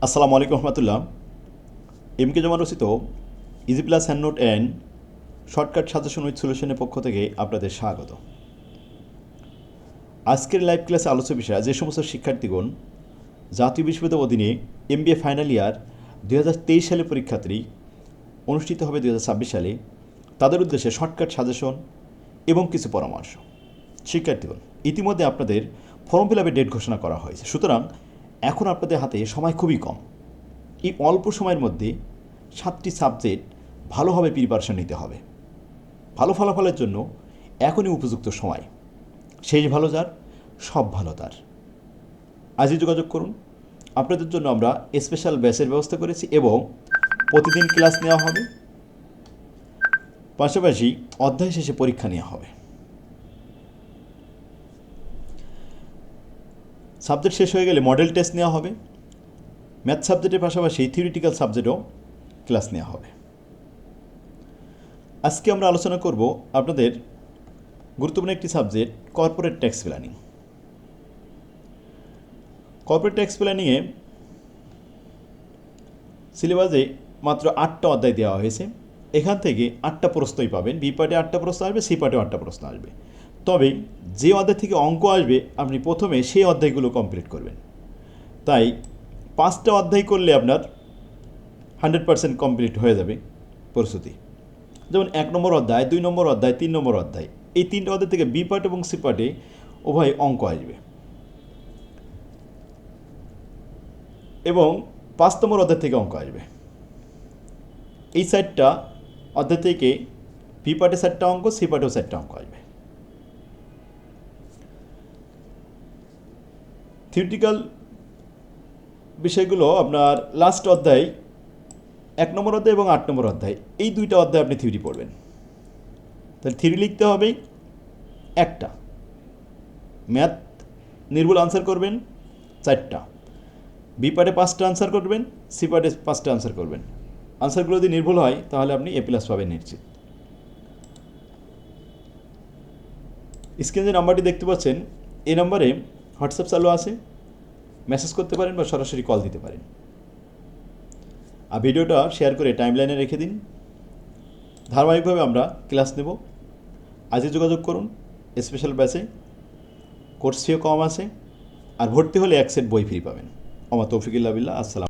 আসসালামু আলাইকুম রহমতুল্লাহ। এমকে জমা রচিত easy plus hand note and shortcut suggestion with সলিউশনের পক্ষ থেকে আপনাদের স্বাগত। আজকের লাইভ ক্লাসে আলোচ্য বিষয় যে সমস্ত শিক্ষার্থীগণ জাতীয় বিশ্ববিদ্যালয়ের অধীনে এমবিএ ফাইনাল ইয়ার 2023 সালে পরীক্ষার্থী অনুষ্ঠিত হবে 2026 সালে, তাদের উদ্দেশ্যে শর্টকাট সাজেশন এবং কিছু পরামর্শ। শিক্ষার্থীগণ, ইতিমধ্যে আপনাদের ফর্ম ফিল আপের ডেট ঘোষণা করা হয়েছে, সুতরাং এখন আপনাদের হাতে সময় খুবই কম। এই অল্প সময়ের মধ্যে 7টি সাবজেক্ট ভালোভাবে প্রিপারেশন নিতে হবে। ভালো ফলাফলের জন্য এখনই উপযুক্ত সময়। শেষ ভালো যার, সব ভালো তার। আজই যোগাযোগ করুন। আপনাদের জন্য আমরা স্পেশাল ব্যাচের ব্যবস্থা করেছি এবং প্রতিদিন ক্লাস নেওয়া হবে, পাশাপাশি অধ্যায় শেষে পরীক্ষা নেওয়া হবে। সাবজেক্ট শেষ হয়ে গেলে মডেল টেস্ট নেওয়া হবে। ম্যাথ সাবজেক্টের পাশাপাশি থিওরিটিক্যাল সাবজেক্টও ক্লাস নেওয়া হবে। আজকে আমরা আলোচনা করব আপনাদের গুরুত্বপূর্ণ একটি subject, corporate tax planning. Corporate tax প্ল্যানিংয়ে সিলেবাসে মাত্র 8টা অধ্যায় দেওয়া হয়েছে। এখান থেকে 8টা প্রশ্নই পাবেন। বি পার্টে 8টা প্রশ্ন আসবে, সি পার্টেও 8টা প্রশ্ন আসবে। তবে যে অধ্যায় থেকে অঙ্ক আসবে আপনি প্রথমে সেই অধ্যায়গুলো কমপ্লিট করবেন। তাই 5টা অধ্যায় করলে আপনার 100% কমপ্লিট হয়ে যাবে প্রস্তুতি। যেমন 1 নম্বর অধ্যায়, 2 নম্বর অধ্যায়, 3 নম্বর অধ্যায়, এই 3টা অধ্যায় থেকে বি পার্ট এবং সি পার্টে উভয় অঙ্ক আসবে। এবং 5 নম্বর অধ্যায় থেকে অঙ্ক আসবে। এই 4টা অধ্যায় থেকে বি পার্টে 4টা অঙ্ক, সি পার্টেও 4টা অঙ্ক আসবে। থিওরিটিক্যাল বিষয়গুলো আপনার লাস্ট অধ্যায় 1 নম্বর অধ্যায় এবং 8 নম্বর অধ্যায়, এই 2টা অধ্যায় আপনি থিওরি পড়বেন। তাহলে থিওরি লিখতে হবে একটা, ম্যাথ নির্ভুল আনসার করবেন 4টা, বি পার্টে 5টা আনসার করবেন, সি পার্টে 5টা আনসার করবেন। আনসারগুলো যদি নির্ভুল হয় তাহলে আপনি A+ পাবেন নিশ্চিত। স্ক্রিনে যে নাম্বারটি দেখতে পাচ্ছেন, এই নাম্বারে হোয়াটসঅ্যাপ চালু আছে, মেসেজ করতে পারেন বা সরাসরি কল দিতে পারেন। আর ভিডিওটা শেয়ার করে টাইমলাইনে রেখে দিন। ধারাবাহিকভাবে আমরা ক্লাস নেব। আজই যোগাযোগ করুন স্পেশাল ব্যাচে। কোর্স ফিও কম আছে, আর ভর্তি হলে 1 সেট বই ফ্রি পাবেন। ওমা তৌফিকুল্লাহ বিল্লাহ। আসসালাম।